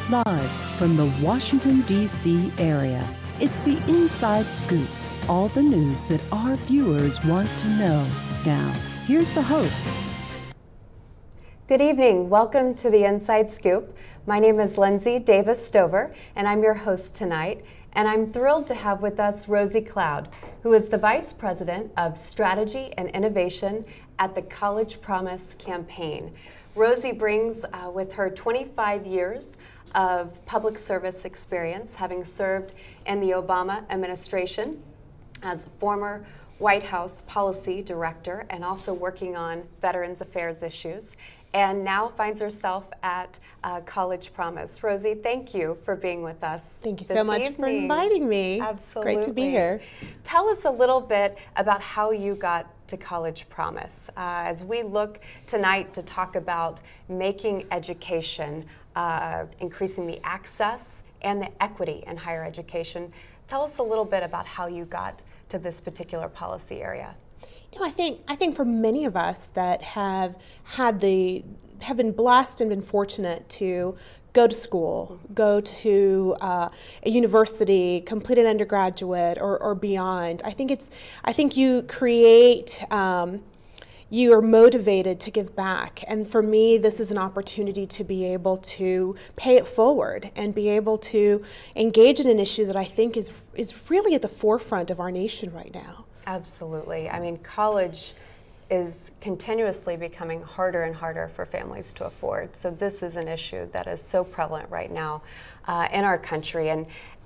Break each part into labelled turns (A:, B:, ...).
A: Live from the Washington, D.C. area, it's the Inside Scoop. All the news that our viewers want to know. Now, here's the host.
B: Good evening. Welcome to the Inside Scoop. My name is Lindsey Davis Stover, and I'm your host tonight. And I'm thrilled to have with us Rosye Cloud, who is the Vice President of Strategy and Innovation at the College Promise campaign. Rosye brings with her 25 years of public service experience, having served in the Obama administration as former White House policy director and also working on Veterans Affairs issues, and now finds herself at College Promise. Rosye, thank you for being with us.
C: Thank you so much for inviting me.
B: Absolutely.
C: Great to be here.
B: Tell us a little bit about how you got to College Promise. As we look tonight to talk about making education, increasing the access and the equity in higher education, tell us a little bit about how you got to this particular policy area.
C: You know, I think for many of us that have been blessed and been fortunate to go to school, go to a university, complete an undergraduate or beyond, I think you create. You are motivated to give back. And for me, this is an opportunity to be able to pay it forward and be able to engage in an issue that I think is really at the forefront of our nation right now.
B: Absolutely. I mean, college is continuously becoming harder and harder for families to afford. So this is an issue that is so prevalent right now in our country.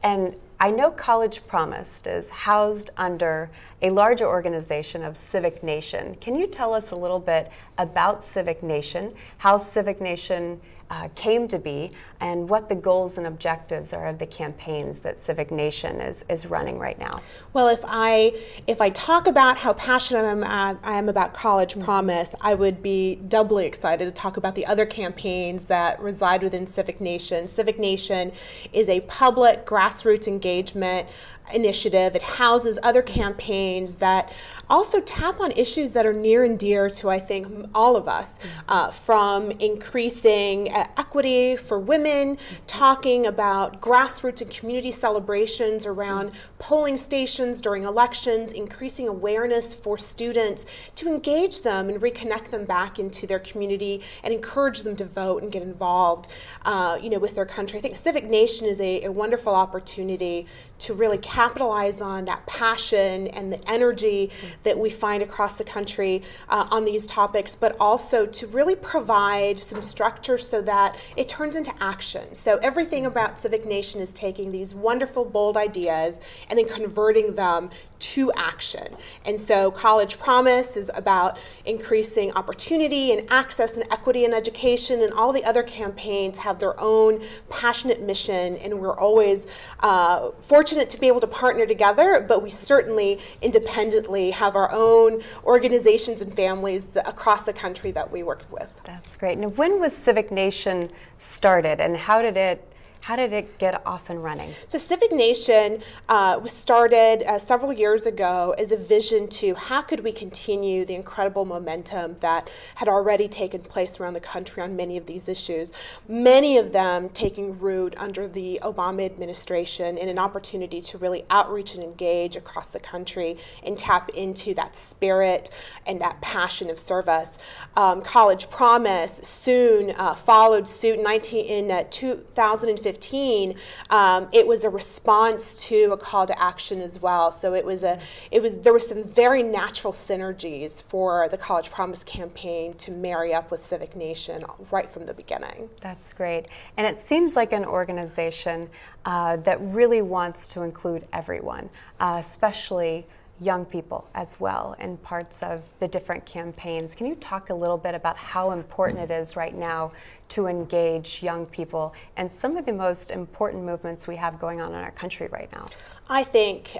B: And I know College Promise is housed under a larger organization of Civic Nation. Can you tell us a little bit about Civic Nation, how Civic Nation came to be, and what the goals and objectives are of the campaigns that Civic Nation is running right now?
C: Well, if I talk about how passionate I am about College Promise, I would be doubly excited to talk about the other campaigns that reside within Civic Nation. Civic Nation is a public grassroots engagement initiative. It houses other campaigns that also tap on issues that are near and dear to, I think, all of us, from increasing equity for women, talking about grassroots and community celebrations around polling stations during elections, increasing awareness for students to engage them and reconnect them back into their community and encourage them to vote and get involved with their country. I think Civic Nation is a wonderful opportunity to really capitalize on that passion and the energy that we find across the country on these topics, but also to really provide some structure so that it turns into action. So everything about Civic Nation is taking these wonderful, bold ideas and then converting them to action. And so College Promise is about increasing opportunity and access and equity in education, and all the other campaigns have their own passionate mission, and we're always fortunate to be able to partner together, but we certainly independently have our own organizations and families across the country that we work with.
B: That's great. Now, when was Civic Nation started, and how did it get off and running?
C: So Civic Nation was started several years ago as a vision to how could we continue the incredible momentum that had already taken place around the country on many of these issues, many of them taking root under the Obama administration, and an opportunity to really outreach and engage across the country and tap into that spirit and that passion of service. College Promise soon followed suit in 2015. It was a response to a call to action as well. So there were some very natural synergies for the College Promise campaign to marry up with Civic Nation right from the beginning.
B: That's great. And it seems like an organization that really wants to include everyone, especially young people as well in parts of the different campaigns. Can you talk a little bit about how important it is right now to engage young people and some of the most important movements we have going on in our country right now?
C: I think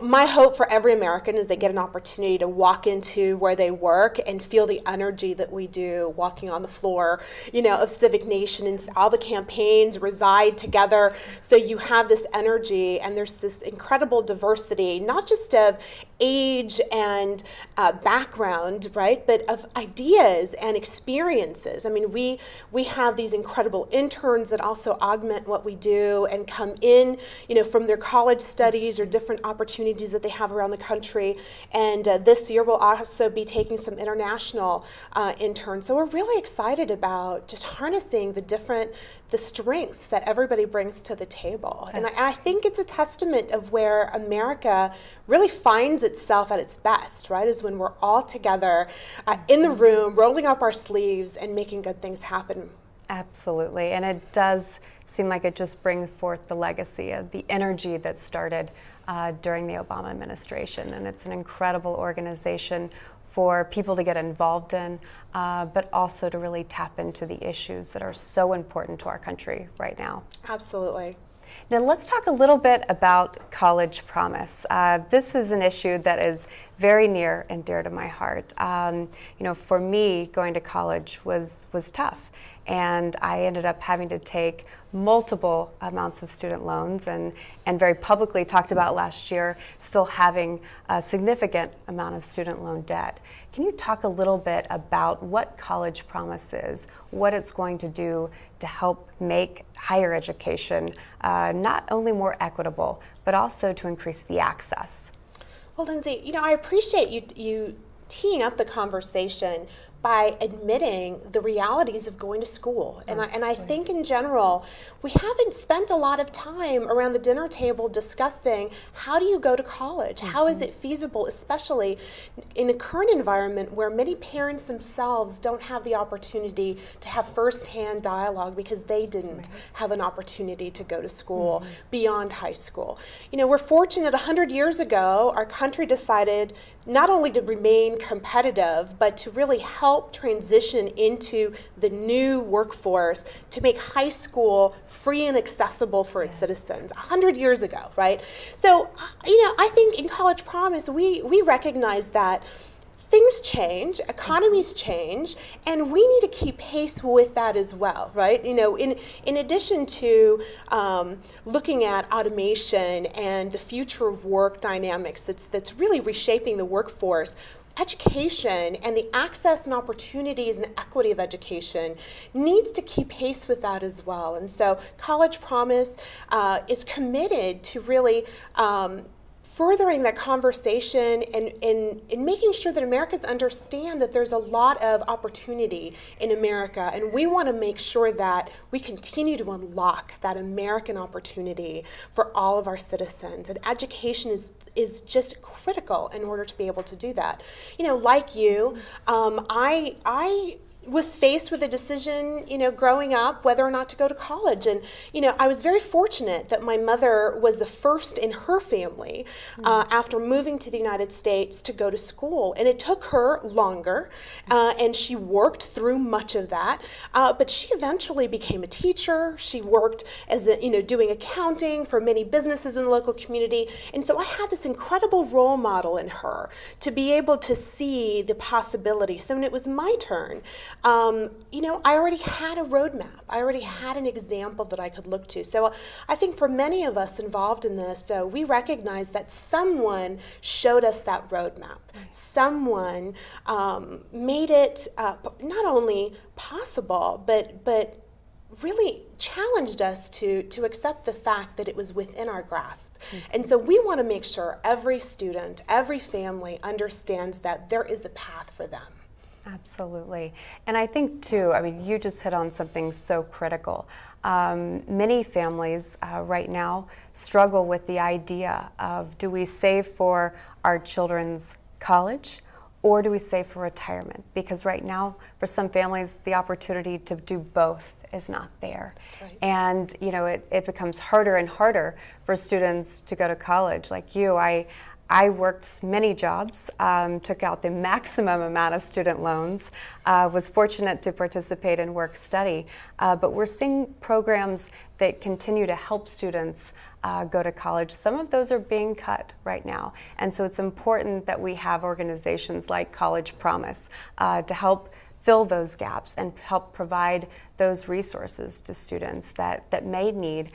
C: my hope for every American is they get an opportunity to walk into where they work and feel the energy that we do walking on the floor, of Civic Nation, and all the campaigns reside together. So you have this energy, and there's this incredible diversity, not just of age and background, right, but of ideas and experiences. I mean, we have these incredible interns that also augment what we do and come in, from their college studies or different opportunities that they have around the country. And this year we'll also be taking some international interns. So we're really excited about just harnessing the strengths that everybody brings to the table. And I think it's a testament of where America really finds itself at its best, right, is when we're all together in the room, rolling up our sleeves and making good things happen.
B: Absolutely, and it does seem like it just brings forth the legacy of the energy that started during the Obama administration, and it's an incredible organization for people to get involved in, but also to really tap into the issues that are so important to our country right now.
C: Absolutely.
B: Now let's talk a little bit about college promise. This is an issue that is very near and dear to my heart. For me, going to college was tough. And I ended up having to take multiple amounts of student loans, and very publicly talked about last year still having a significant amount of student loan debt. Can you talk a little bit about what College Promise is, what it's going to do to help make higher education not only more equitable, but also to increase the access?
C: Well, Lindsay, I appreciate you teeing up the conversation by admitting the realities of going to school. And I think in general, we haven't spent a lot of time around the dinner table discussing how do you go to college? Mm-hmm. How is it feasible, especially in a current environment where many parents themselves don't have the opportunity to have firsthand dialogue because they didn't have an opportunity to go to school beyond high school. We're fortunate 100 years ago, our country decided not only to remain competitive, but to really help transition into the new workforce to make high school free and accessible for its citizens 100 years ago, right? So, I think in College Promise, we recognize that things change, economies change, and we need to keep pace with that as well, right? In addition to looking at automation and the future of work dynamics that's really reshaping the workforce, education and the access and opportunities and equity of education needs to keep pace with that as well. And so College Promise is committed to really furthering that conversation and making sure that Americans understand that there's a lot of opportunity in America, and we want to make sure that we continue to unlock that American opportunity for all of our citizens. And education is just critical in order to be able to do that. Like you, I was faced with a decision, growing up, whether or not to go to college. And, I was very fortunate that my mother was the first in her family after moving to the United States to go to school. And it took her longer, and she worked through much of that. But she eventually became a teacher. She worked as doing accounting for many businesses in the local community. And so I had this incredible role model in her to be able to see the possibility. So when it was my turn, I already had a roadmap. I already had an example that I could look to. So I think for many of us involved in this, we recognize that someone showed us that roadmap. Someone made it not only possible, but really challenged us to accept the fact that it was within our grasp. And so we want to make sure every student, every family understands that there is a path for them.
B: Absolutely. And I think too, you just hit on something so critical. Many families right now struggle with the idea of, do we save for our children's college or do we save for retirement? Because right now, for some families, the opportunity to do both is not there.
C: That's right.
B: And it becomes harder and harder for students to go to college. Like you, I I worked many jobs, took out the maximum amount of student loans, was fortunate to participate in work-study, but we're seeing programs that continue to help students go to college. Some of those are being cut right now, and so it's important that we have organizations like College Promise to help fill those gaps and help provide those resources to students that may need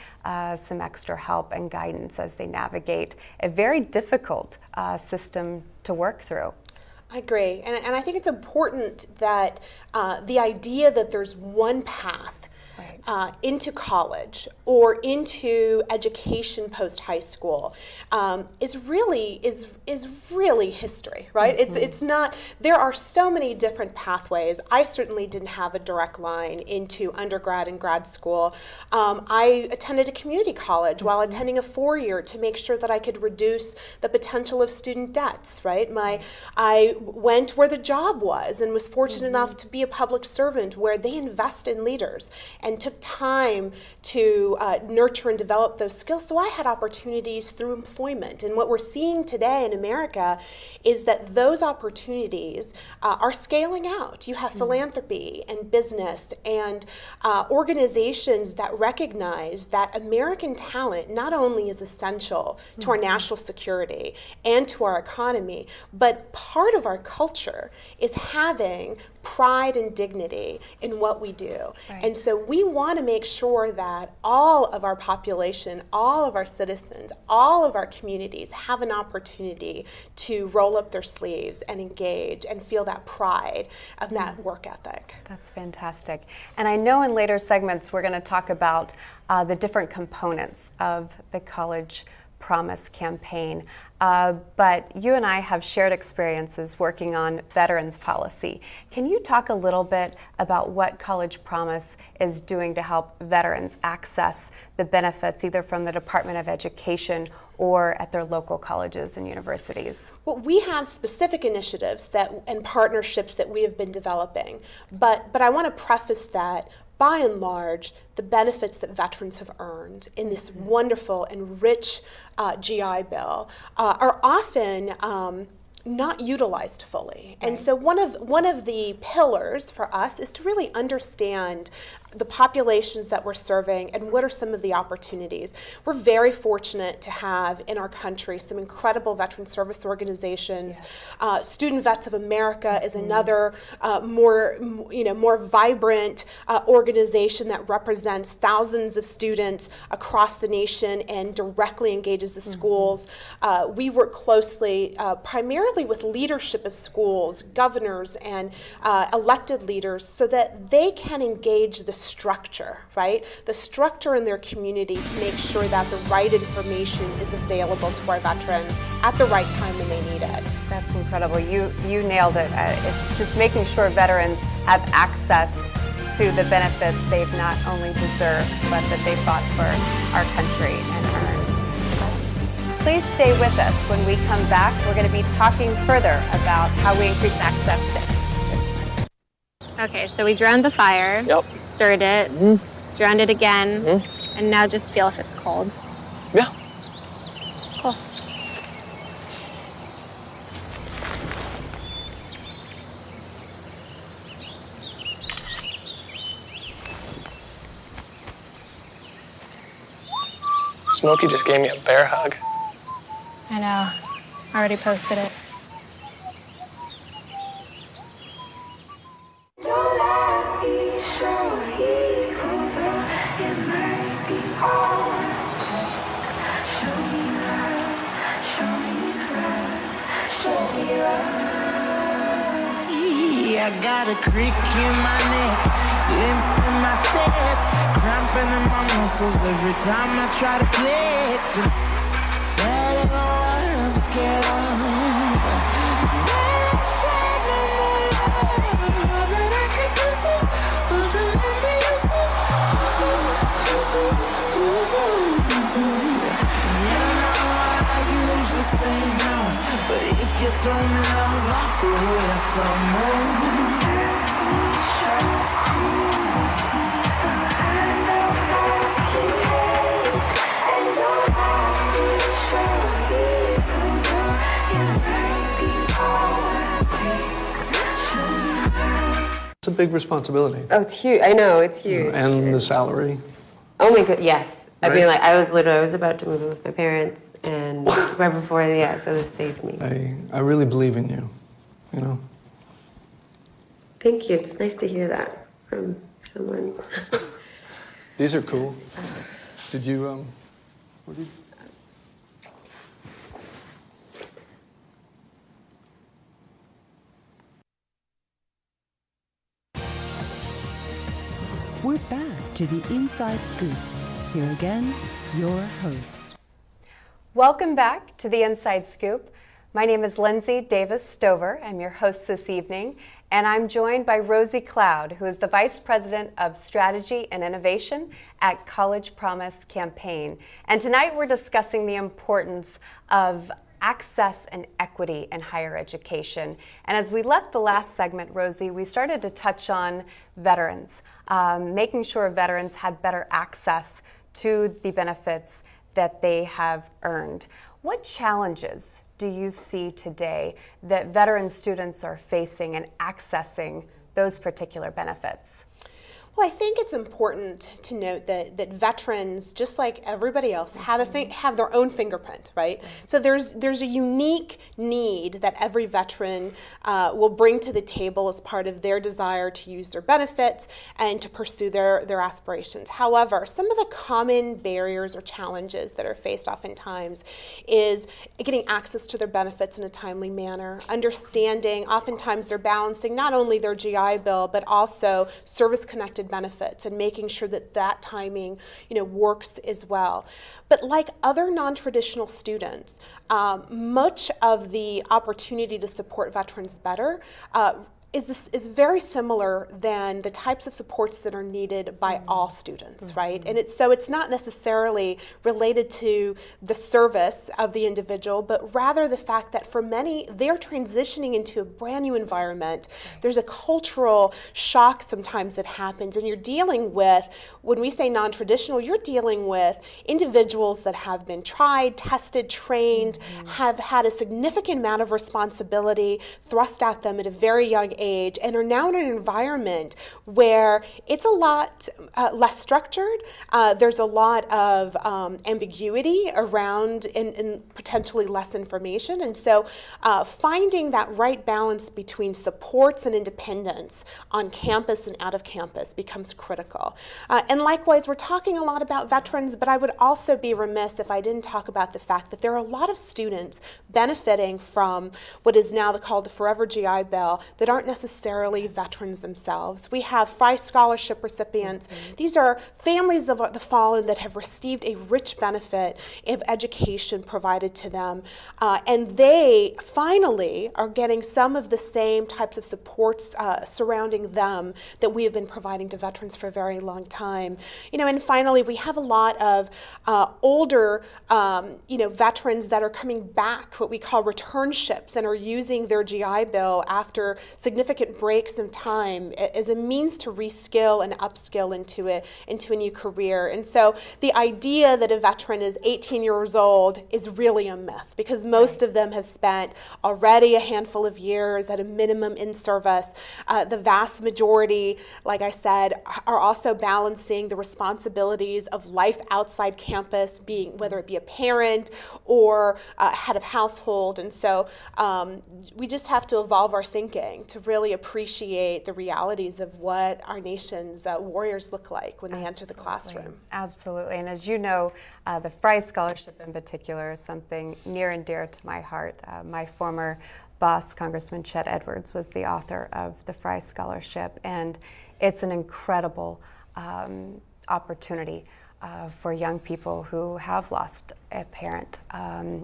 B: some extra help and guidance as they navigate a very difficult system to work through.
C: I agree, and I think it's important that the idea that there's one path into college or into education post high school is really history, right? Mm-hmm. It's not. There are so many different pathways. I certainly didn't have a direct line into undergrad and grad school. I attended a community college while attending a 4-year to make sure that I could reduce the potential of student debts, right? I went where the job was and was fortunate enough to be a public servant where they invest in leaders and took time to nurture and develop those skills. So I had opportunities through employment. And what we're seeing today in America is that those opportunities are scaling out. You have philanthropy and business and organizations that recognize that American talent not only is essential to our national security and to our economy, but part of our culture is having pride and dignity in what we do. Right. And so we want to make sure that all of our population, all of our citizens, all of our communities have an opportunity to roll up their sleeves and engage and feel that pride of that work ethic.
B: That's fantastic. And I know in later segments we're going to talk about the different components of the College Promise campaign. But you and I have shared experiences working on veterans policy. Can you talk a little bit about what College Promise is doing to help veterans access the benefits either from the Department of Education or at their local colleges and universities?
C: Well, we have specific initiatives and partnerships that we have been developing, but I want to preface that by and large, the benefits that veterans have earned in this wonderful and rich GI Bill are often not utilized fully. Right. And so one of the pillars for us is to really understand the populations that we're serving and what are some of the opportunities. We're very fortunate to have in our country some incredible veteran service organizations. Yes. Student Vets of America is another more vibrant organization that represents thousands of students across the nation and directly engages the schools. We work closely primarily with leadership of schools, governors, and elected leaders so that they can engage the structure, right? The structure in their community to make sure that the right information is available to our veterans at the right time when they need it.
B: That's incredible. You nailed it. It's just making sure veterans have access to the benefits they've not only deserved, but that they fought for our country and earned. Please stay with us. When we come back, we're going to be talking further about how we increase access to education.
D: Okay, so we drowned the fire, stirred it, drowned it again, and now just feel if it's cold.
E: Yeah.
D: Cool.
E: Smokey just gave me a bear hug.
D: I know. I already posted it.
F: I got a crick in my neck, limp in my step, cramping in my muscles every time I try to flex. But I don't get on. That I can do was remember you. You know I usually stay now, but if you throw me love, I'll throw you some more.
G: It's a big responsibility.
H: Oh, it's huge. I know, it's huge.
G: And the salary.
H: Oh my god, yes. I mean,
G: Right?
H: like, I was about to move in with my parents, and right before, so this saved me.
G: I really believe in you, you know?
H: Thank you. It's nice to hear that from someone.
G: These are cool. Did you, what did you...
A: We're back to the Inside Scoop. Here again, your host.
B: Welcome back to the Inside Scoop. My name is Lindsey Davis Stover. I'm your host this evening, and I'm joined by Rosye Cloud, who is the Vice President of Strategy and Innovation at College Promise Campaign. And tonight we're discussing the importance of access and equity in higher education. And as we left the last segment, Rosye, we started to touch on veterans, making sure veterans had better access to the benefits that they have earned. What challenges do you see today that veteran students are facing in accessing those particular benefits?
C: Well, I think it's important to note that veterans, just like everybody else, have their own fingerprint, right? So there's a unique need that every veteran will bring to the table as part of their desire to use their benefits and to pursue their aspirations. However, some of the common barriers or challenges that are faced oftentimes is getting access to their benefits in a timely manner, understanding, oftentimes they're balancing not only their GI Bill, but also service-connected benefits and making sure that timing, works as well. But like other non-traditional students, much of the opportunity to support veterans better is very similar than the types of supports that are needed by all students, right? And it's not necessarily related to the service of the individual, but rather the fact that for many, they're transitioning into a brand new environment. There's a cultural shock sometimes that happens, and you're dealing with, when we say non-traditional, you're dealing with individuals that have been tried, tested, trained, have had a significant amount of responsibility thrust at them at a very young age, and are now in an environment where it's a lot less structured. There's a lot of ambiguity around and potentially less information. And so finding that right balance between supports and independence on campus and out of campus becomes critical. And likewise, we're talking a lot about veterans, but I would also be remiss if I didn't talk about the fact that there are a lot of students benefiting from what is now called the Forever GI Bill that aren't necessarily veterans themselves. We have Frye Scholarship recipients. These are families of the fallen that have received a rich benefit of education provided to them, and they finally are getting some of the same types of supports surrounding them that we have been providing to veterans for a very long time. And finally, we have a lot of older, veterans that are coming back, what we call returnships, and are using their GI Bill after significant breaks in time as a means to reskill and upskill into a new career. And so the idea that a veteran is 18 years old is really a myth, because most of them have spent already a handful of years at a minimum in service. The vast majority, like I said, are also balancing the responsibilities of life outside campus, being whether it be a parent or head of household. And so we just have to evolve our thinking to really appreciate the realities of what our nation's warriors look like when they enter the classroom.
B: Absolutely. And as you know, the Frye Scholarship in particular is something near and dear to my heart. My former boss, Congressman Chet Edwards, was the author of the Frye Scholarship, and it's an incredible opportunity for young people who have lost a parent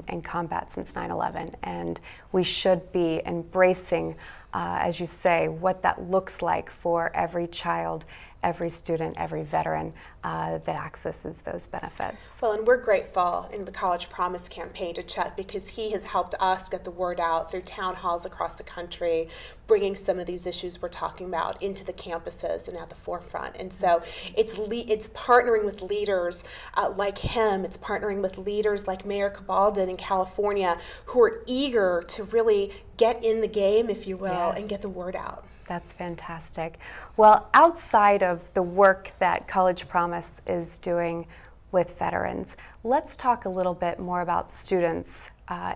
B: in combat since 9/11. And we should be embracing, as you say, what that looks like for every child, every student, every veteran that accesses those benefits.
C: Well, and we're grateful in the College Promise campaign to Chet, because he has helped us get the word out through town halls across the country, bringing some of these issues we're talking about into the campuses and at the forefront. And so it's partnering with leaders like him. It's partnering with leaders like Mayor Cabaldon in California, who are eager to really get in the game, if you will, and get the word out.
B: That's fantastic. Well, outside of the work that College Promise is doing with veterans, let's talk a little bit more about students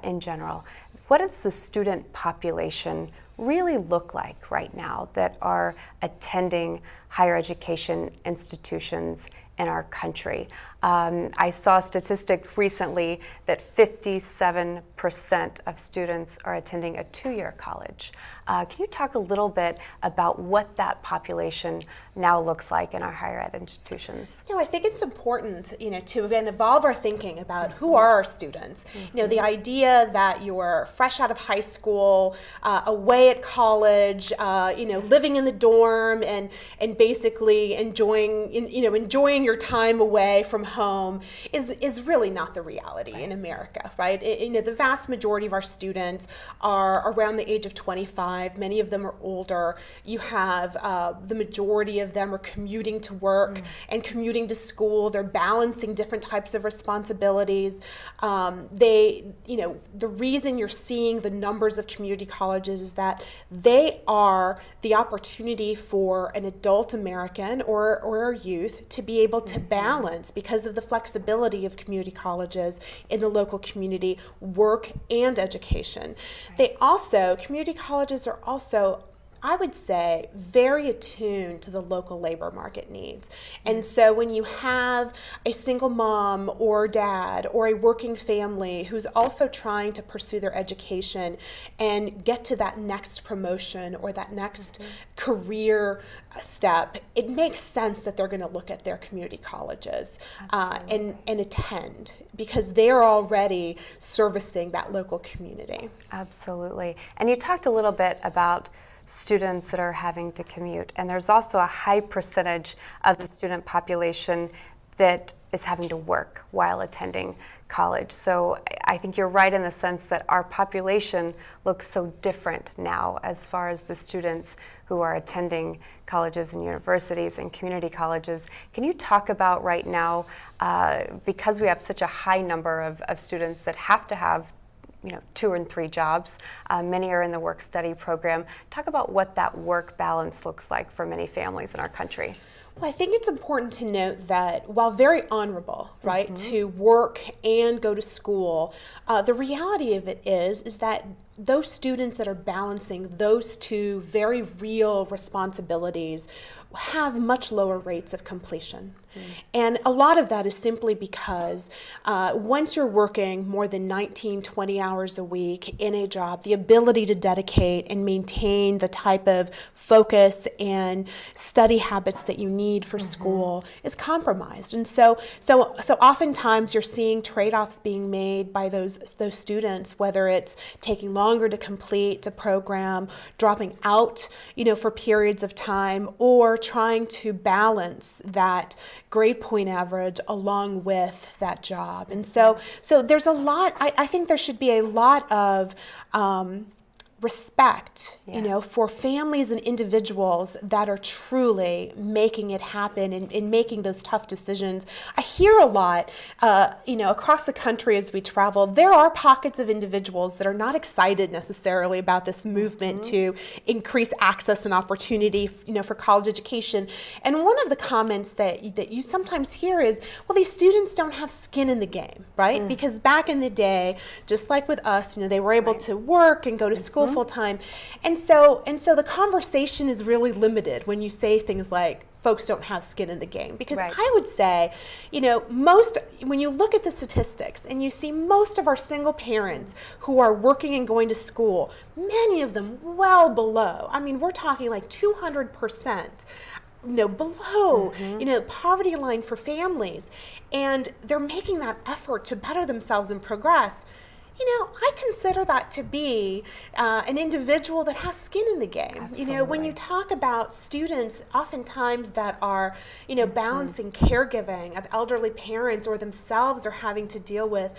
B: in general. What does the student population really look like right now that are attending higher education institutions in our country? I saw a statistic recently that 57% of students are attending a two-year college. Can you talk a little bit about what that population now looks like in our higher ed institutions?
C: I think it's important, to again evolve our thinking about who are our students. The idea that you're fresh out of high school, away at college, living in the dorm and basically enjoying your time away from home is really not the reality in America, right? The vast majority of our students are around the age of 25. Many of them are older. You have the majority of them are commuting to work and commuting to school. They're balancing different types of responsibilities. The reason you're seeing the numbers of community colleges is that they are the opportunity for an adult American or a youth to be able to balance, because of the flexibility of community colleges in the local community, work and education. Community colleges are also, I would say, very attuned to the local labor market needs. And so when you have a single mom or dad or a working family who's also trying to pursue their education and get to that next promotion or that next career step, it makes sense that they're going to look at their community colleges and attend, because they're already servicing that local community.
B: Absolutely. And you talked a little bit about students that are having to commute, and there's also a high percentage of the student population that is having to work while attending college. So I think you're right in the sense that our population looks so different now as far as the students who are attending colleges and universities and community colleges. Can you talk about right now, because we have such a high number of students that have to have 2 and 3 jobs. Many are in the work-study program. Talk about what that work balance looks like for many families in our country.
C: Well, I think it's important to note that while very honorable, right, to work and go to school, the reality of it is that those students that are balancing those two very real responsibilities have much lower rates of completion. And a lot of that is simply because once you're working more than 19, 20 hours a week in a job, the ability to dedicate and maintain the type of focus and study habits that you need for school is compromised. And so oftentimes you're seeing trade-offs being made by those students, whether it's taking longer to complete a program, dropping out, for periods of time, or trying to balance that grade point average along with that job. And so there's a lot, I think there should be a lot of respect, for families and individuals that are truly making it happen and making those tough decisions. I hear a lot, across the country as we travel, there are pockets of individuals that are not excited necessarily about this movement to increase access and opportunity, for college education. And one of the comments that you sometimes hear is, well, these students don't have skin in the game, right? Because back in the day, just like with us, they were able to work and go to school full time. And so the conversation is really limited when you say things like folks don't have skin in the game, because I would say, when you look at the statistics and you see most of our single parents who are working and going to school, many of them well below, we're talking like 200%, below, poverty line for families, and they're making that effort to better themselves and progress. I consider that to be an individual that has skin in the game.
B: Absolutely.
C: When you talk about students oftentimes that are, balancing caregiving of elderly parents, or themselves are having to deal with,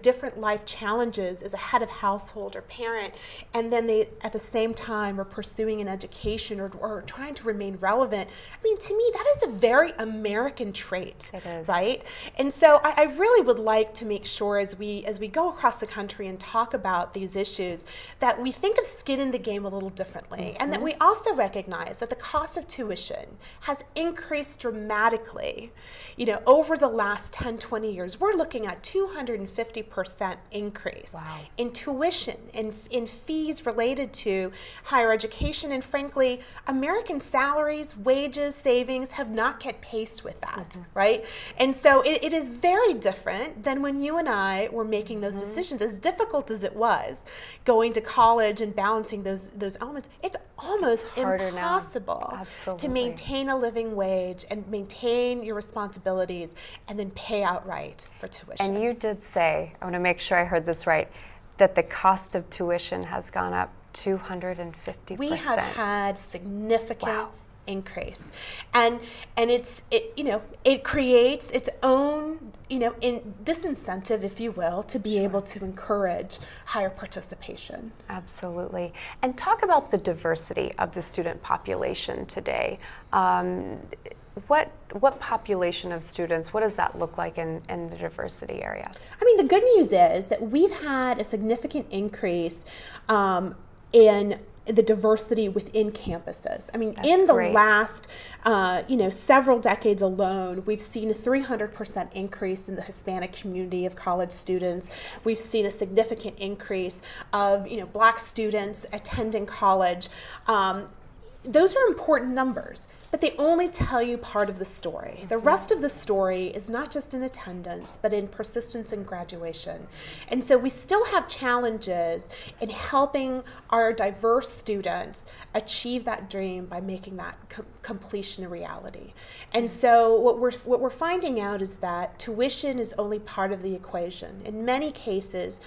C: different life challenges as a head of household or parent, and then they at the same time are pursuing an education or trying to remain relevant. To me, that is a very American trait.
B: It is.
C: Right? And so I really would like to make sure as we go across the country country and talk about these issues, that we think of skin in the game a little differently, and that we also recognize that the cost of tuition has increased dramatically. You know, over the last 10, 20 years, we're looking at 250% increase in tuition, in fees related to higher education, and frankly, American salaries, wages, savings have not kept pace with that, right? And so it is very different than when you and I were making those decisions. As difficult as it was going to college and balancing those elements, it's almost impossible to maintain a living wage and maintain your responsibilities and then pay outright for tuition.
B: And you did say, I want to make sure I heard this right, that the cost of tuition has gone up 250%.
C: We have had significant increase, and it creates its own disincentive, if you will, to be able to encourage higher participation.
B: Absolutely. And talk about the diversity of the student population today. What population of students, what does that look like in the diversity area?
C: I mean, the good news is that we've had a significant increase in the diversity within campuses. I mean, in the last, several decades alone, we've seen a 300% increase in the Hispanic community of college students. We've seen a significant increase of, Black students attending college. Those are important numbers, but they only tell you part of the story. The rest of the story is not just in attendance, but in persistence and graduation. And so we still have challenges in helping our diverse students achieve that dream by making that completion a reality. And so what we're finding out is that tuition is only part of the equation. In many cases,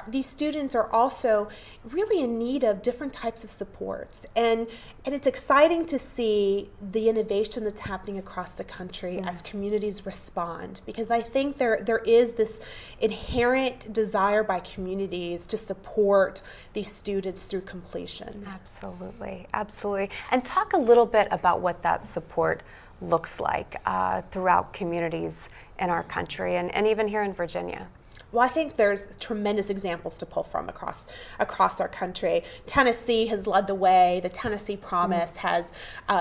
C: these students are also really in need of different types of supports. And it's exciting to see the innovation that's happening across the country as communities respond, because I think there is this inherent desire by communities to support these students through completion.
B: Absolutely, absolutely. And talk a little bit about what that support looks like throughout communities in our country and even here in Virginia.
C: Well, I think there's tremendous examples to pull from across our country. Tennessee has led the way. The Tennessee Promise has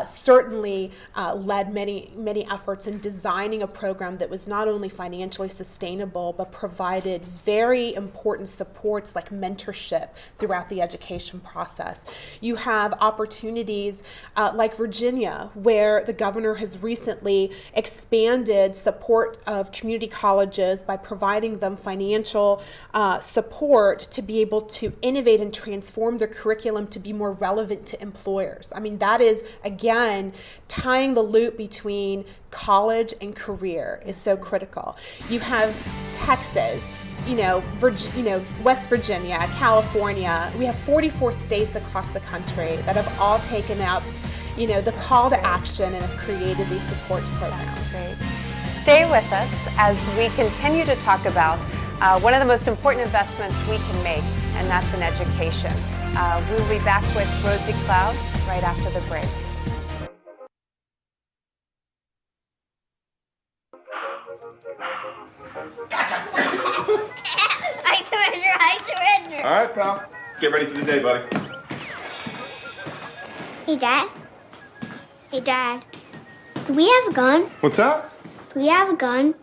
C: certainly led many efforts in designing a program that was not only financially sustainable, but provided very important supports like mentorship throughout the education process. You have opportunities like Virginia, where the governor has recently expanded support of community colleges by providing them financial support to be able to innovate and transform their curriculum to be more relevant to employers. I mean, that is, again, tying the loop between college and career is so critical. You have Texas, West Virginia, California. We have 44 states across the country that have all taken up, the call to action and have created these support programs.
B: That's great. Stay with us as we continue to talk about one of the most important investments we can make, and that's in education. We'll be back with Rosye Cloud right after the break.
I: I surrender.
J: All right, pal. Get ready for the day, buddy.
I: Hey, Dad. Hey, Dad. Do we have a gun?
J: What's that?
I: Do we have a gun?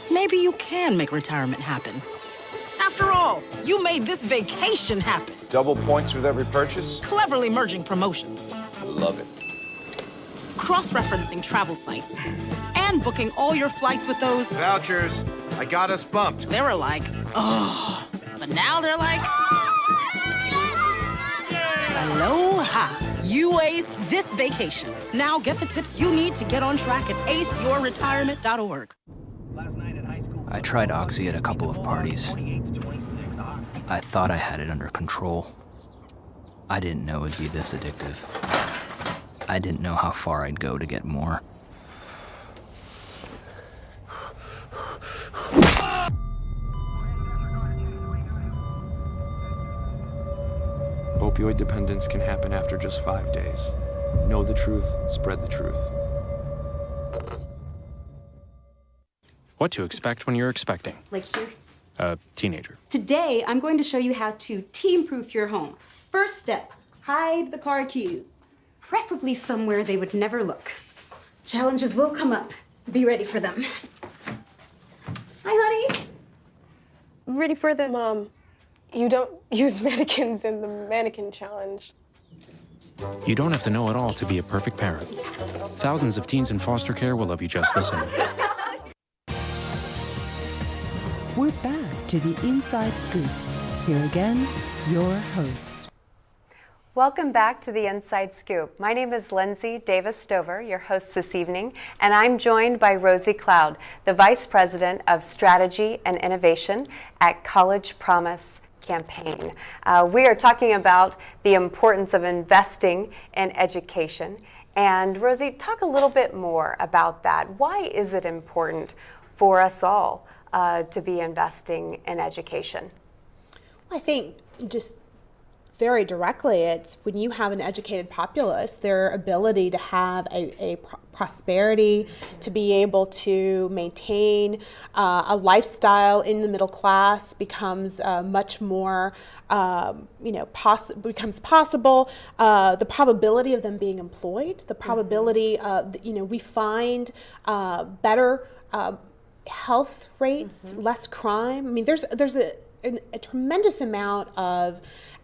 K: Maybe you can make retirement happen. After all, you made this vacation happen.
J: Double points with every purchase?
K: Cleverly merging promotions.
J: Love it.
K: Cross-referencing travel sites. And booking all your flights with those...
J: Vouchers. I got us bumped.
K: They were like, oh. But now they're like... Aloha. You aced this vacation. Now get the tips you need to get on track at aceyourretirement.org.
L: I tried Oxy at a couple of parties. I thought I had it under control. I didn't know it'd be this addictive. I didn't know how far I'd go to get more.
M: opioid dependence can happen after just 5 days. Know the truth, spread the truth.
N: What to expect when you're expecting.
O: Like here.
N: A teenager.
O: Today, I'm going to show you how to teen-proof your home. First step, hide the car keys. Preferably somewhere they would never look. Challenges will come up. Be ready for them. Hi, honey.
P: Ready for the... Mom, you don't use mannequins in the mannequin challenge.
N: You don't have to know it all to be a perfect parent. Thousands of teens in foster care will love you just the same.
A: We're back to the Inside Scoop. Here again, your host.
B: Welcome back to the Inside Scoop. My name is Lindsey Davis Stover, your host this evening, and I'm joined by Rosye Cloud, the Vice President of Strategy and Innovation at College Promise Campaign. We are talking about the importance of investing in education. And Rosye, talk a little bit more about that. Why is it important for us all to be investing in education?
C: I think just very directly, it's when you have an educated populace, their ability to have a prosperity, to be able to maintain a lifestyle in the middle class becomes much more, becomes possible. The probability of them being employed, the probability of, we find better health rates, less crime. I mean, there's a tremendous amount of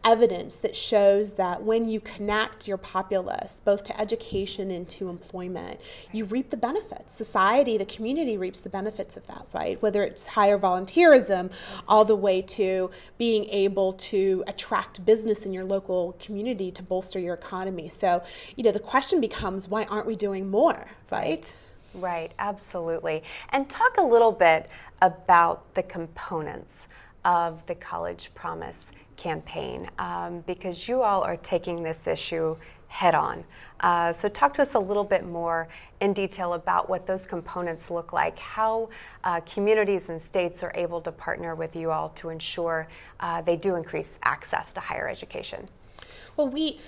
C: evidence that shows that when you connect your populace both to education and to employment, you reap the benefits. Society, the community reaps the benefits of that, right? Whether it's higher volunteerism, all the way to being able to attract business in your local community to bolster your economy. So, the question becomes, why aren't we doing more, right?
B: Right, absolutely. And talk a little bit about the components of the College Promise campaign, because you all are taking this issue head on. So talk to us a little bit more in detail about what those components look like, how communities and states are able to partner with you all to ensure they do increase access to higher education.
C: Well, we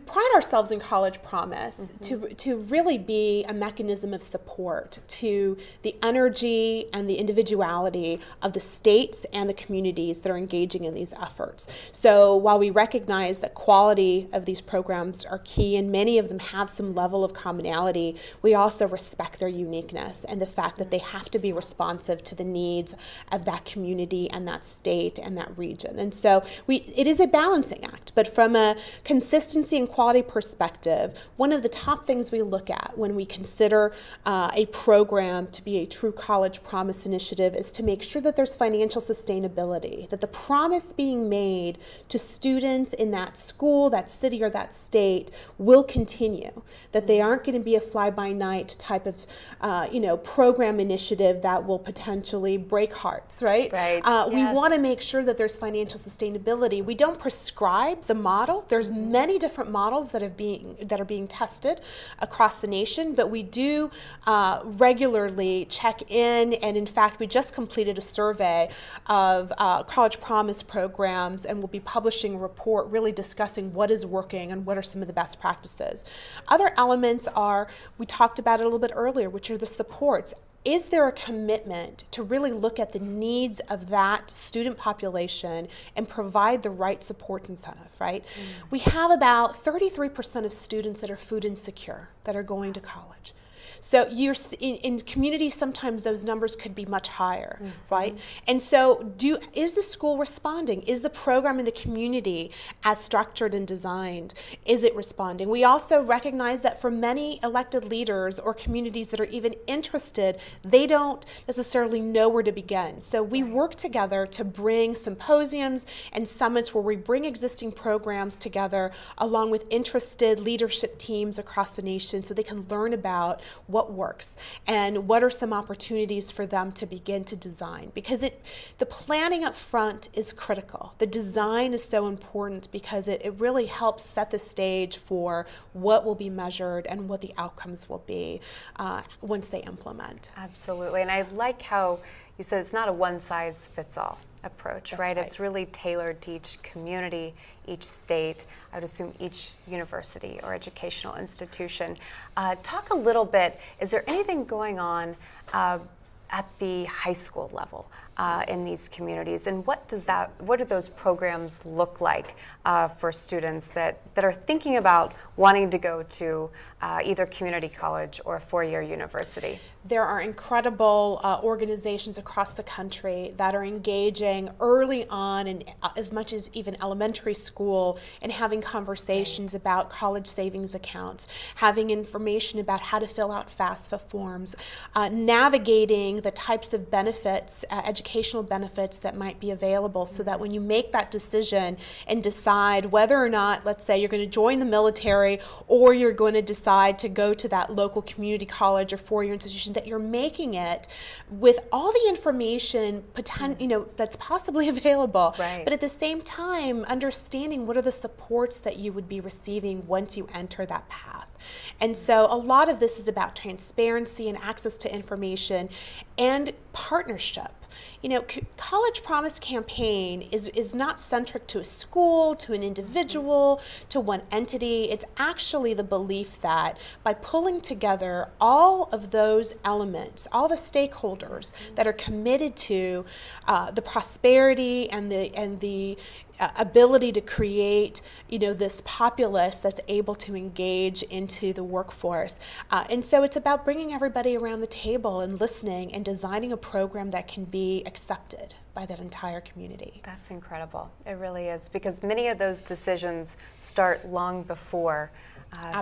C: pride ourselves in College Promise to really be a mechanism of support to the energy and the individuality of the states and the communities that are engaging in these efforts. So while we recognize that quality of these programs are key and many of them have some level of commonality, we also respect their uniqueness and the fact that they have to be responsive to the needs of that community and that state and that region. And so it is a balancing act, but from a consistency and quality perspective, one of the top things we look at when we consider a program to be a true College Promise initiative is to make sure that there's financial sustainability, that the promise being made to students in that school, that city, or that state will continue, that they aren't going to be a fly-by-night type of program initiative that will potentially break hearts, right? We want to make sure that there's financial sustainability. We don't prescribe the model. There's many different models that are being tested across the nation, but we do regularly check in, and in fact, we just completed a survey of College Promise programs, and we'll be publishing a report really discussing what is working and what are some of the best practices. Other elements are, we talked about it a little bit earlier, which are the supports. Is there a commitment to really look at the needs of that student population and provide the right supports incentive, right? We have about 33% of students that are food insecure that are going to college. So you're in communities, sometimes those numbers could be much higher, right? And so is the school responding? Is the program in the community as structured and designed? Is it responding? We also recognize that for many elected leaders or communities that are even interested, they don't necessarily know where to begin. So we work together to bring symposiums and summits where we bring existing programs together along with interested leadership teams across the nation so they can learn about what works and what are some opportunities for them to begin to design, because the planning up front is critical. The design is so important because it really helps set the stage for what will be measured and what the outcomes will be once they implement.
B: Absolutely, and I like how you said it's not a one-size-fits-all approach, right? It's really tailored to each community, each state, I would assume each university or educational institution. Talk a little bit, is there anything going on at the high school level in these communities, and what do those programs look like for students that are thinking about wanting to go to either community college or a four-year university?
C: There are incredible organizations across the country that are engaging early on, and as much as even elementary school, and having conversations about college savings accounts, having information about how to fill out FAFSA forms, navigating the types of benefits, educational benefits that might be available, so that when you make that decision and decide whether or not, let's say, you're going to join the military or you're going to decide to go to that local community college or four-year institution, that you're making it with all the information that's possibly available,
B: right.
C: But at the same time understanding what are the supports that you would be receiving once you enter that path. And so a lot of this is about transparency and access to information and partnership. College Promise campaign is not centric to a school, to an individual, to one entity. It's actually the belief that by pulling together all of those elements, all the stakeholders that are committed to the prosperity and the ability to create, this populace that's able to engage into the workforce. And so it's about bringing everybody around the table and listening and designing a program that can be accepted by that entire community.
B: That's incredible. It really is, because many of those decisions start long before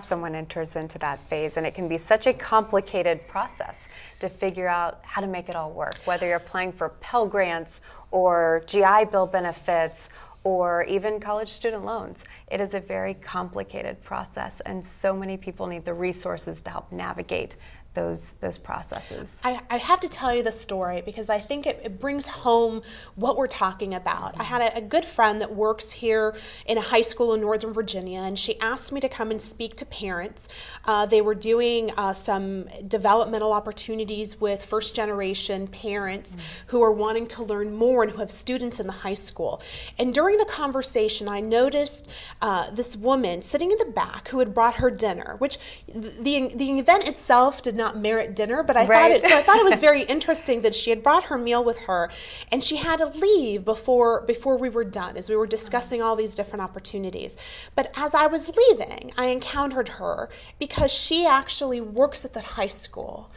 B: someone enters into that phase, and it can be such a complicated process to figure out how to make it all work, whether you're applying for Pell Grants or GI Bill benefits or even college student loans. It is a very complicated process, and so many people need the resources to help navigate those processes.
C: I have to tell you the story because I think it brings home what we're talking about. I had a good friend that works here in a high school in Northern Virginia, and she asked me to come and speak to parents. They were doing some developmental opportunities with first-generation parents who are wanting to learn more and who have students in the high school. And during the conversation, I noticed this woman sitting in the back who had brought her dinner, which the event itself did not merit dinner, but I thought it was very interesting that she had brought her meal with her, and she had to leave before we were done, as we were discussing all these different opportunities. But as I was leaving, I encountered her because she actually works at the high school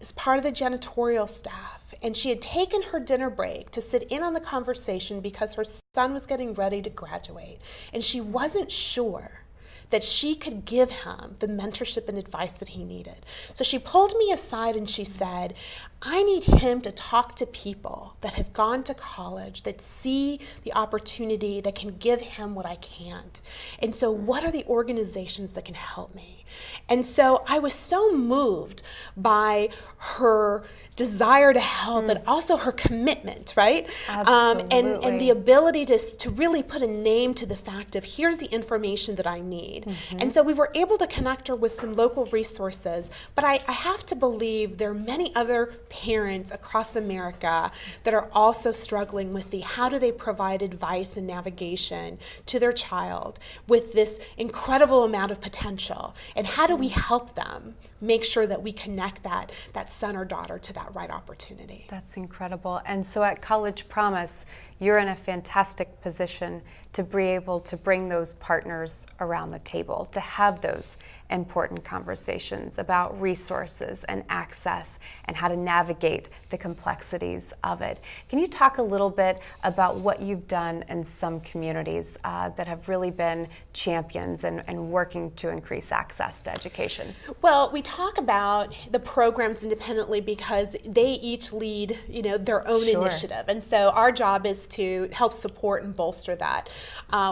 C: as part of the janitorial staff, and she had taken her dinner break to sit in on the conversation because her son was getting ready to graduate, and she wasn't sure that she could give him the mentorship and advice that he needed. So she pulled me aside and she said, I need him to talk to people that have gone to college, that see the opportunity, that can give him what I can't. And so what are the organizations that can help me? And so I was so moved by her desire to help, but also her commitment, right?
B: Absolutely.
C: And the ability to really put a name to the fact of here's the information that I need. And so we were able to connect her with some local resources, but I have to believe there are many other parents across America that are also struggling with the how do they provide advice and navigation to their child with this incredible amount of potential, and how do we help them make sure that we connect that son or daughter to that right opportunity.
B: That's incredible. And so at College Promise, you're in a fantastic position to be able to bring those partners around the table, to have those important conversations about resources and access and how to navigate the complexities of it. Can you talk a little bit about what you've done in some communities that have really been champions and working to increase access to education?
C: Well, we talk about the programs independently because they each lead, their own initiative. And so our job is to help support and bolster that.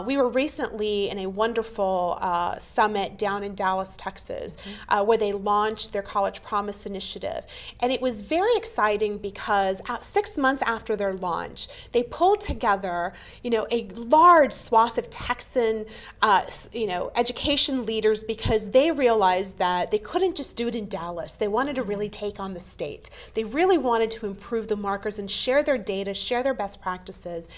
C: We were recently in a wonderful summit down in Dallas, Texas, where they launched their College Promise initiative. And it was very exciting because 6 months after their launch, they pulled together, a large swath of Texan, education leaders, because they realized that they couldn't just do it in Dallas. They wanted to really take on the state. They really wanted to improve the markers and share their data, share their best practices, experiences.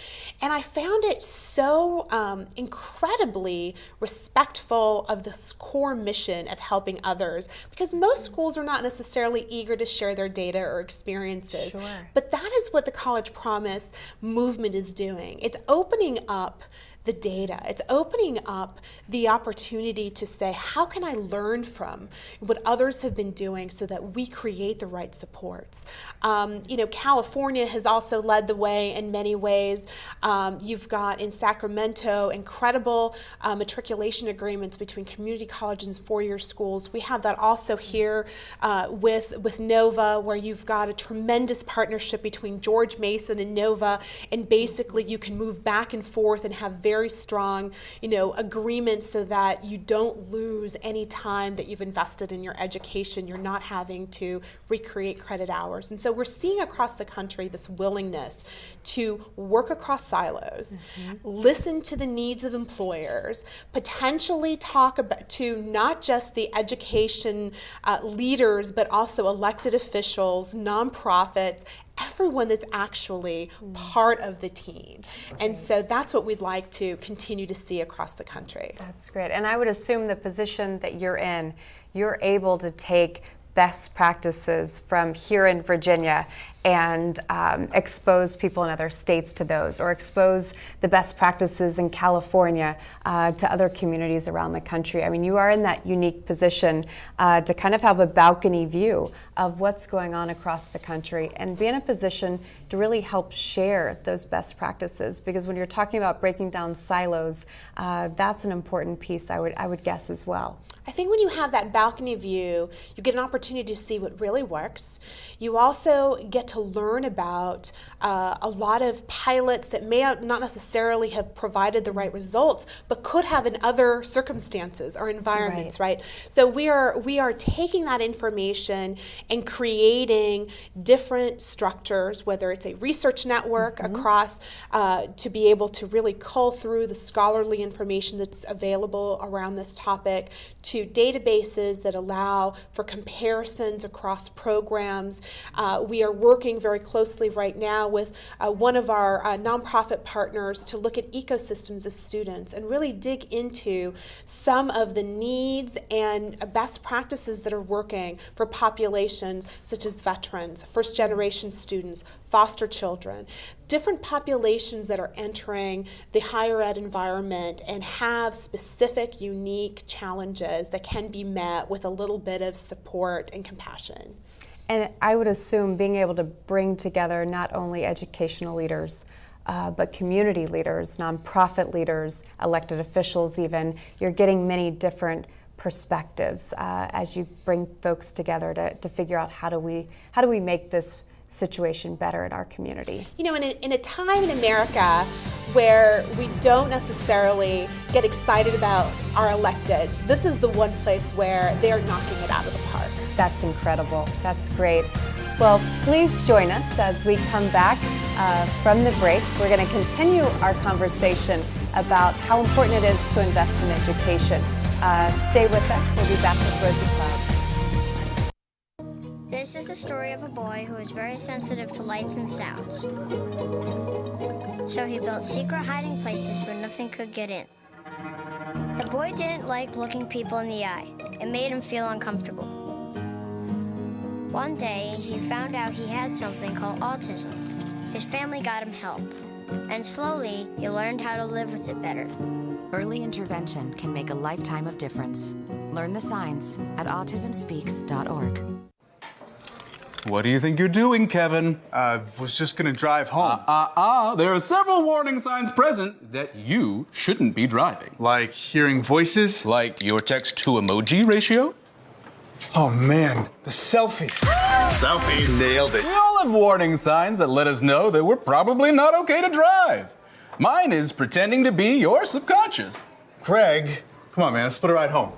C: And I found it so incredibly respectful of this core mission of helping others, because most schools are not necessarily eager to share their data or experiences.
B: Sure.
C: But that is what the College Promise movement is doing. It's opening up the data. It's opening up the opportunity to say, how can I learn from what others have been doing so that we create the right supports? California has also led the way in many ways. You've got in Sacramento incredible matriculation agreements between community colleges and four-year schools. We have that also here with Nova, where you've got a tremendous partnership between George Mason and Nova, and basically you can move back and forth and have very strong, agreements so that you don't lose any time that you've invested in your education. You're not having to recreate credit hours. And so we're seeing across the country this willingness to work across silos, listen to the needs of employers, potentially talk about to not just the education leaders, but also elected officials, nonprofits, everyone that's actually part of the team. And so that's what we'd like to continue to see across the country.
B: That's great. And I would assume the position that you're in, you're able to take best practices from here in Virginia and expose people in other states to those, or expose the best practices in California to other communities around the country. I mean, you are in that unique position to kind of have a balcony view of what's going on across the country and be in a position to really help share those best practices. Because when you're talking about breaking down silos, that's an important piece, I would guess, as well.
C: I think when you have that balcony view, you get an opportunity to see what really works. You also get to learn about a lot of pilots that may not necessarily have provided the right results, but could have in other circumstances or environments, right? So we are taking that information and creating different structures, whether it's a research network across to be able to really cull through the scholarly information that's available around this topic, to databases that allow for comparisons across programs. We are working very closely right now with one of our nonprofit partners to look at ecosystems of students and really dig into some of the needs and best practices that are working for populations such as veterans, first-generation students, foster children, different populations that are entering the higher ed environment and have specific, unique challenges that can be met with a little bit of support and compassion.
B: And I would assume being able to bring together not only educational leaders, but community leaders, nonprofit leaders, elected officials even, you're getting many different perspectives as you bring folks together to figure out how do we make this situation better in our community.
C: In a time in America where we don't necessarily get excited about our electeds, this is the one place where they're knocking it out of the park.
B: That's incredible. That's great. Well, please join us as we come back from the break. We're going to continue our conversation about how important it is to invest in education. Stay with us. We'll be back with Rosye Cloud.
I: This is the story of a boy who is very sensitive to lights and sounds. So he built secret hiding places where nothing could get in. The boy didn't like looking people in the eye. It made him feel uncomfortable. One day, he found out he had something called autism. His family got him help, and slowly, he learned how to live with it better.
Q: Early intervention can make a lifetime of difference. Learn the signs at autismspeaks.org.
R: What do you think you're doing, Kevin?
G: Was just gonna drive home.
R: There are several warning signs present that you shouldn't be driving.
G: Like hearing voices?
R: Like your text-to-emoji ratio?
G: Oh man, the selfies.
J: Selfie, nailed it.
R: We all have warning signs that let us know that we're probably not okay to drive. Mine is pretending to be your subconscious.
G: Craig, come on man, let's put a ride home.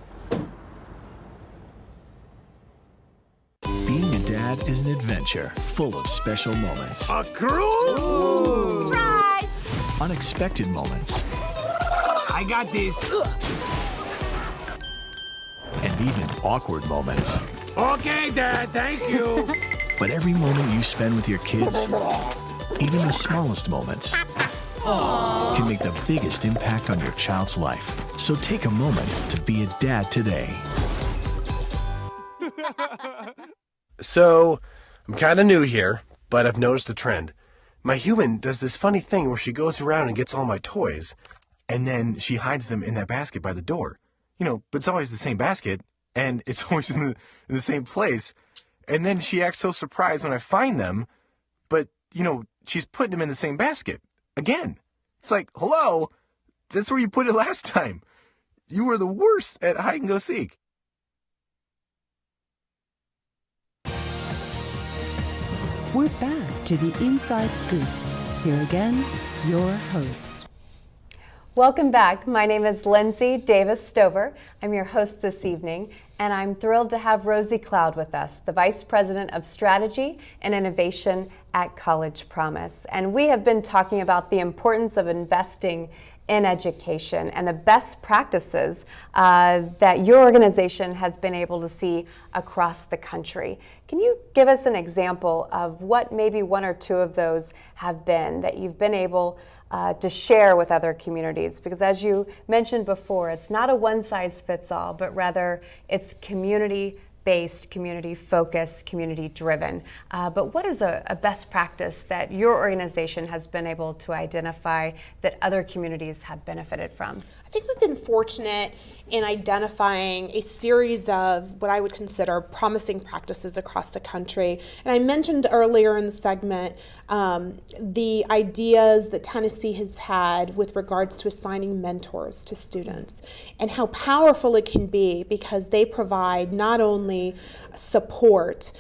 S: Being a dad is an adventure full of special moments.
F: A cruise?
S: Surprise! Unexpected moments.
F: I got this.
S: And even awkward moments.
F: Okay, Dad, thank you.
S: But every moment you spend with your kids, even the smallest moments, can make the biggest impact on your child's life. So take a moment to be a dad today.
T: So, I'm kind of new here, but I've noticed a trend. My human does this funny thing where she goes around and gets all my toys, and then she hides them in that basket by the door. But it's always the same basket, and it's always in the same place. And then she acts so surprised when I find them, but, she's putting them in the same basket again. It's like, hello, that's where you put it last time. You were the worst at hide and go seek.
A: We're back to the Inside Scoop. Here again, your host.
B: Welcome back. My name is Lindsey Davis Stover. I'm your host this evening, and I'm thrilled to have Rosye Cloud with us, the Vice President of Strategy and Innovation at College Promise. And we have been talking about the importance of investing in education and the best practices that your organization has been able to see across the country. Can you give us an example of what maybe one or two of those have been that you've been able to share with other communities? Because as you mentioned before, it's not a one-size-fits-all, but rather it's community-based, community-focused, community-driven. But what is a best practice that your organization has been able to identify that other communities have benefited from?
C: I think we've been fortunate in identifying a series of what I would consider promising practices across the country. And I mentioned earlier in the segment the ideas that Tennessee has had with regards to assigning mentors to students and how powerful it can be because they provide not only support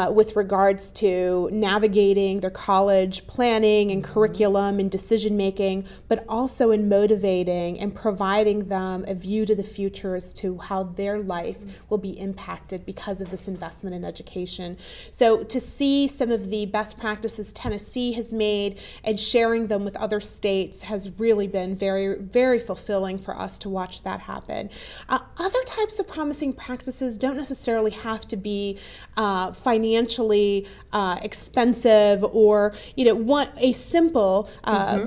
C: with regards to navigating their college planning and curriculum and decision making, but also in motivating and providing them a view to the future as to how their life will be impacted because of this investment in education. So to see some of the best practices Tennessee has made and sharing them with other states has really been very, very fulfilling for us to watch that happen. Other types of promising practices don't necessarily have to be financially expensive, or a simple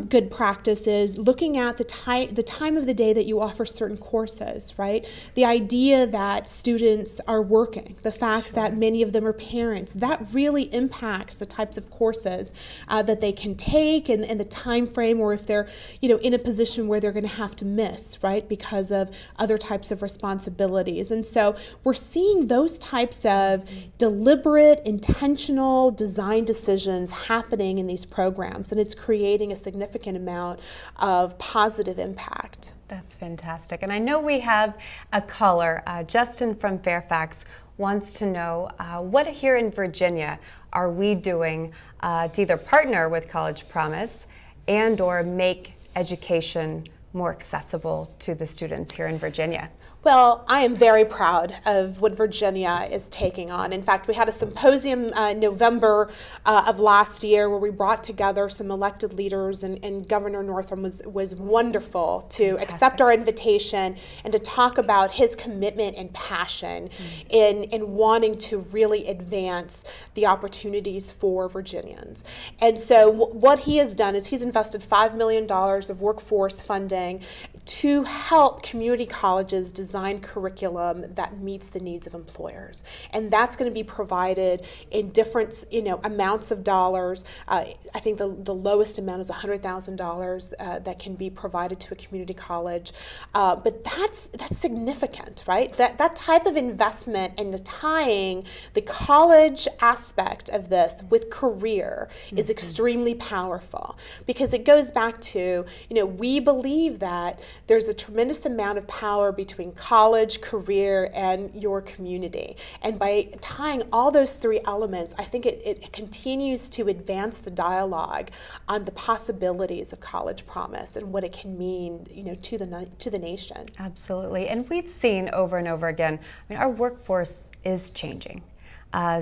C: good practice is looking at the time of the day that you offer certain courses, right? The idea that students are working, the fact that many of them are parents, that really impacts the types of courses that they can take and the time frame, or if they're in a position where they're going to have to miss, right, because of other types of responsibilities. And so we're seeing those types of deliberate, intentional design decisions happening in these programs, and it's creating a significant amount of positive impact.
B: That's fantastic. And I know we have a caller, Justin from Fairfax, wants to know what here in Virginia are we doing to either partner with College Promise and or make education more accessible to the students here in Virginia?
C: Well, I am very proud of what Virginia is taking on. In fact, we had a symposium November of last year where we brought together some elected leaders, and Governor Northam was wonderful to accept our invitation and to talk about his commitment and passion in wanting to really advance the opportunities for Virginians. And so what he has done is he's invested $5 million of workforce funding to help community colleges design curriculum that meets the needs of employers. And that's going to be provided in different amounts of dollars. I think the lowest amount is $100,000 that can be provided to a community college. But that's significant, right? That type of investment and the tying the college aspect of this with career is extremely powerful, because it goes back to, we believe that there's a tremendous amount of power between college, career, and your community. And by tying all those three elements, I think it continues to advance the dialogue on the possibilities of College Promise and what it can mean, to the nation.
B: Absolutely. And we've seen over and over again, our workforce is changing.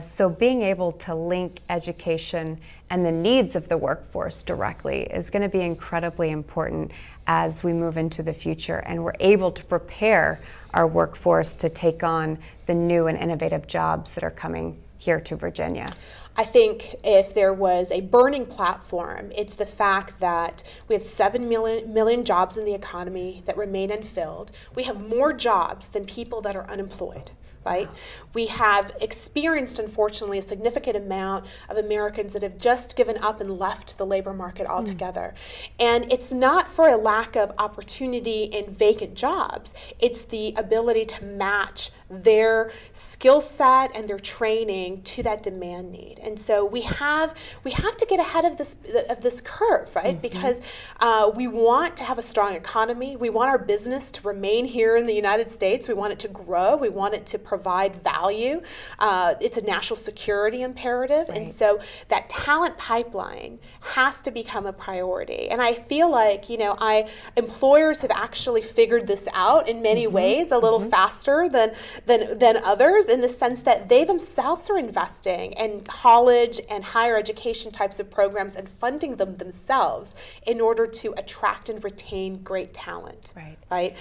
B: So being able to link education and the needs of the workforce directly is going to be incredibly important as we move into the future, and we're able to prepare our workforce to take on the new and innovative jobs that are coming here to Virginia?
C: I think if there was a burning platform, it's the fact that we have 7 million jobs in the economy that remain unfilled. We have more jobs than people that are unemployed. Right? We have experienced, unfortunately, a significant amount of Americans that have just given up and left the labor market altogether. And it's not for a lack of opportunity in vacant jobs. It's the ability to match their skill set and their training to that demand need. And so we have to get ahead of this curve, right? Because we want to have a strong economy. We want our business to remain here in the United States. We want it to grow. We want it to provide value. It's a national security imperative. Right. And so that talent pipeline has to become a priority. And I feel like, employers have actually figured this out in many ways a little faster than others, in the sense that they themselves are investing in college and higher education types of programs and funding them themselves in order to attract and retain great talent. Right?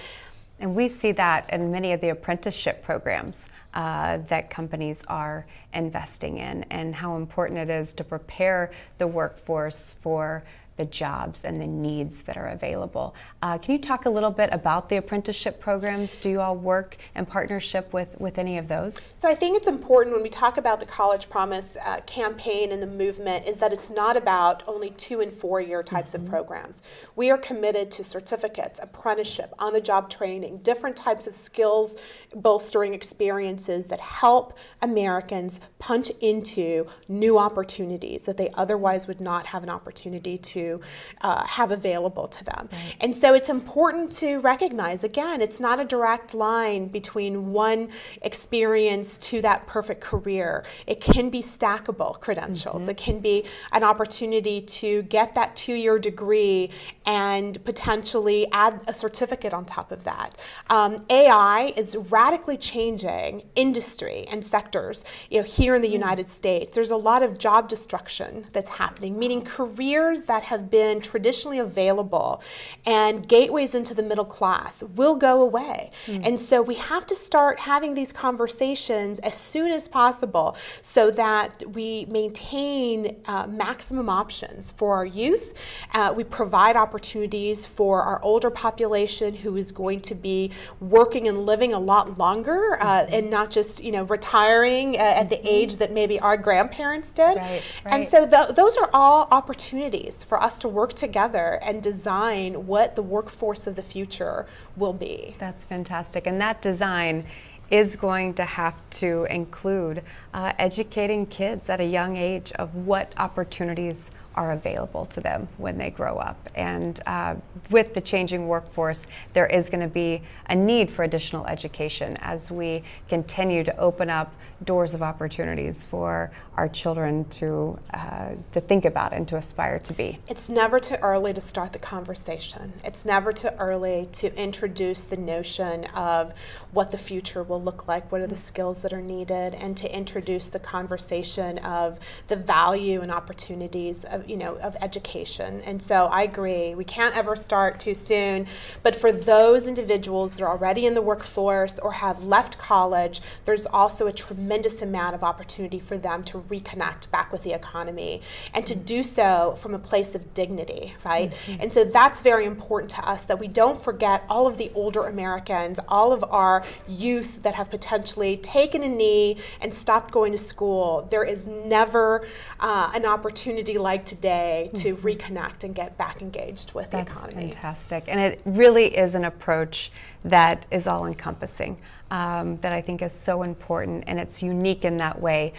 B: And we see that in many of the apprenticeship programs that companies are investing in, and how important it is to prepare the workforce for the jobs and the needs that are available. Can you talk a little bit about the apprenticeship programs? Do you all work in partnership with any of those?
C: So I think it's important when we talk about the College Promise campaign and the movement, is that it's not about only 2 and 4 year types of programs. We are committed to certificates, apprenticeship, on-the-job training, different types of skills bolstering experiences that help Americans punch into new opportunities that they otherwise would not have an opportunity to have available to them. Right. And so it's important to recognize, again, it's not a direct line between one experience to that perfect career. It can be stackable credentials. It can be an opportunity to get that 2-year degree and potentially add a certificate on top of that. AI is radically changing industry and sectors. Here in the United States, there's a lot of job destruction that's happening, meaning careers that have been traditionally available and gateways into the middle class will go away. And so we have to start having these conversations as soon as possible so that we maintain maximum options for our youth. We provide opportunities for our older population who is going to be working and living a lot longer and not just retiring at the age that maybe our grandparents did.
B: Right.
C: And so those are all opportunities for us to work together and design what the workforce of the future will be.
B: That's fantastic. And that design is going to have to include educating kids at a young age of what opportunities are available to them when they grow up. And with the changing workforce, there is going to be a need for additional education as we continue to open up doors of opportunities for our children to think about and to aspire to be.
C: It's never too early to start the conversation. It's never too early to introduce the notion of what the future will look like, what are the skills that are needed, and to introduce the conversation of the value and opportunities of education. And so I agree, we can't ever start too soon, but for those individuals that are already in the workforce or have left college, there's also a tremendous amount of opportunity for them to reconnect back with the economy and to do so from a place of dignity, right? And so that's very important to us, that we don't forget all of the older Americans, all of our youth that have potentially taken a knee and stopped going to school. There is never an opportunity like today to reconnect and get back engaged with the economy.
B: That's fantastic. And it really is an approach that is all-encompassing. That I think is so important, and it's unique in that way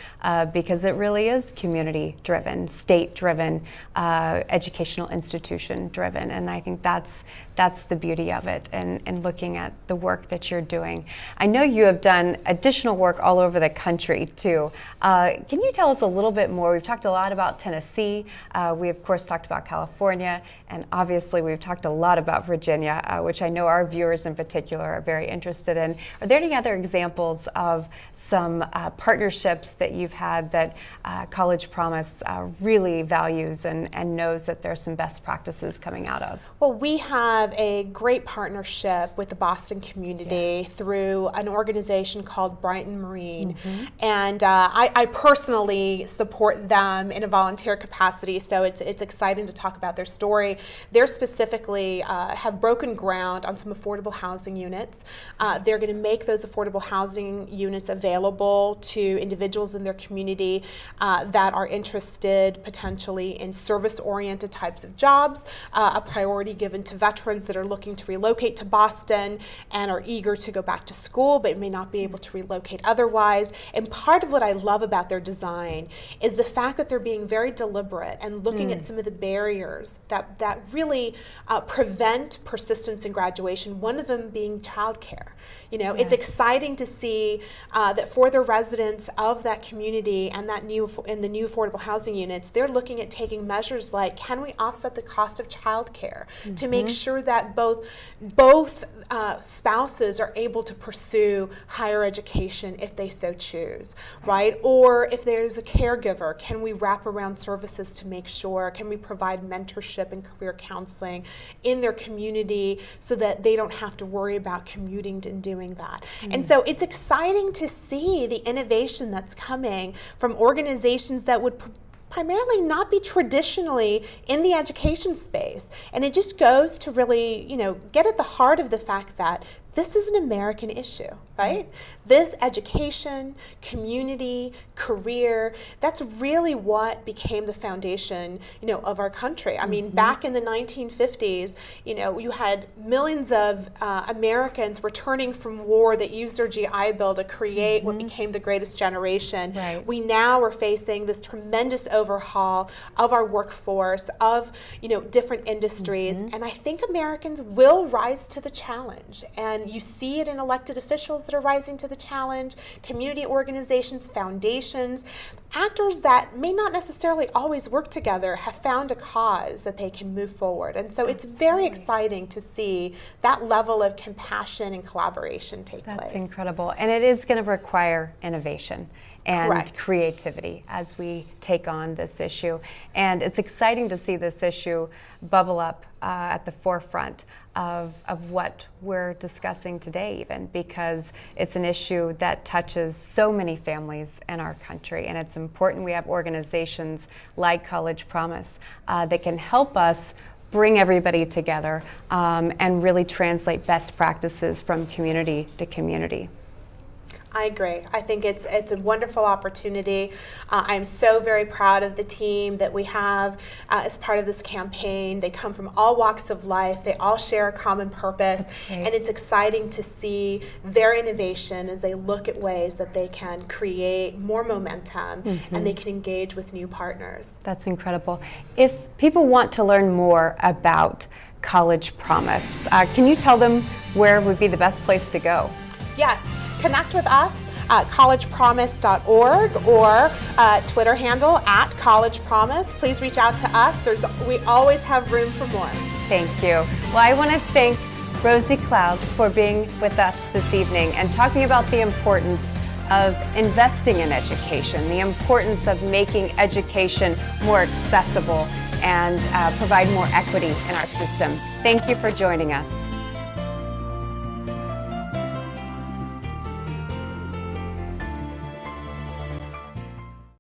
B: because it really is community-driven, state-driven, educational institution-driven, and I think that's the beauty of it, and looking at the work that you're doing. I know you have done additional work all over the country, too. Can you tell us a little bit more? We've talked a lot about Tennessee. We, of course, talked about California, and obviously we've talked a lot about Virginia, which I know our viewers in particular are very interested in. Are there any other examples of some partnerships that you've had that College Promise really values and knows that there's some best practices coming out of?
C: Well, we have a great partnership with the Boston community through an organization called Brighton Marine. And I personally support them in a volunteer capacity, so it's exciting to talk about their story. They're specifically have broken ground on some affordable housing units. They're going to make those affordable housing units available to individuals in their community that are interested potentially in service-oriented types of jobs, a priority given to veterans that are looking to relocate to Boston and are eager to go back to school but may not be able to relocate otherwise. And part of what I love about their design is the fact that they're being very deliberate and looking at some of the barriers that really prevent persistence in graduation, one of them being childcare. You know, it's exciting to see that for the residents of that community and the new affordable housing units, they're looking at taking measures like, can we offset the cost of childcare to make sure that both spouses are able to pursue higher education if they so choose, right? Or if there's a caregiver, can we wrap around services to make sure, can we provide mentorship and career counseling in their community so that they don't have to worry about commuting and doing that. And so it's exciting to see the innovation that's coming from organizations that would primarily not be traditionally in the education space. And it just goes to really, get at the heart of the fact that this is an American issue, right? This education, community, career, that's really what became the foundation, of our country. I mean, back in the 1950s, you had millions of Americans returning from war that used their GI Bill to create what became the greatest generation.
B: Right.
C: We now are facing this tremendous overhaul of our workforce, of, different industries, and I think Americans will rise to the challenge. And you see it in elected officials that are rising to the challenge, community organizations, foundations, actors that may not necessarily always work together have found a cause that they can move forward. And so it's very exciting to see that level of compassion and collaboration take place.
B: That's incredible. And it is going to require innovation and creativity as we take on this issue. And it's exciting to see this issue bubble up at the forefront of what we're discussing today, even because it's an issue that touches so many families in our country. And it's important we have organizations like College Promise that can help us bring everybody together and really translate best practices from community to community.
C: I agree. I think it's a wonderful opportunity. I'm so very proud of the team that we have as part of this campaign. They come from all walks of life. They all share a common purpose. And it's exciting to see their innovation as they look at ways that they can create more momentum and they can engage with new partners.
B: That's incredible. If people want to learn more about College Promise, can you tell them where would be the best place to go?
C: Yes. Connect with us at collegepromise.org or Twitter handle at collegepromise. Please reach out to us. We always have room for more.
B: Thank you. Well, I want to thank Rosye Cloud for being with us this evening and talking about the importance of investing in education, the importance of making education more accessible and provide more equity in our system. Thank you for joining us.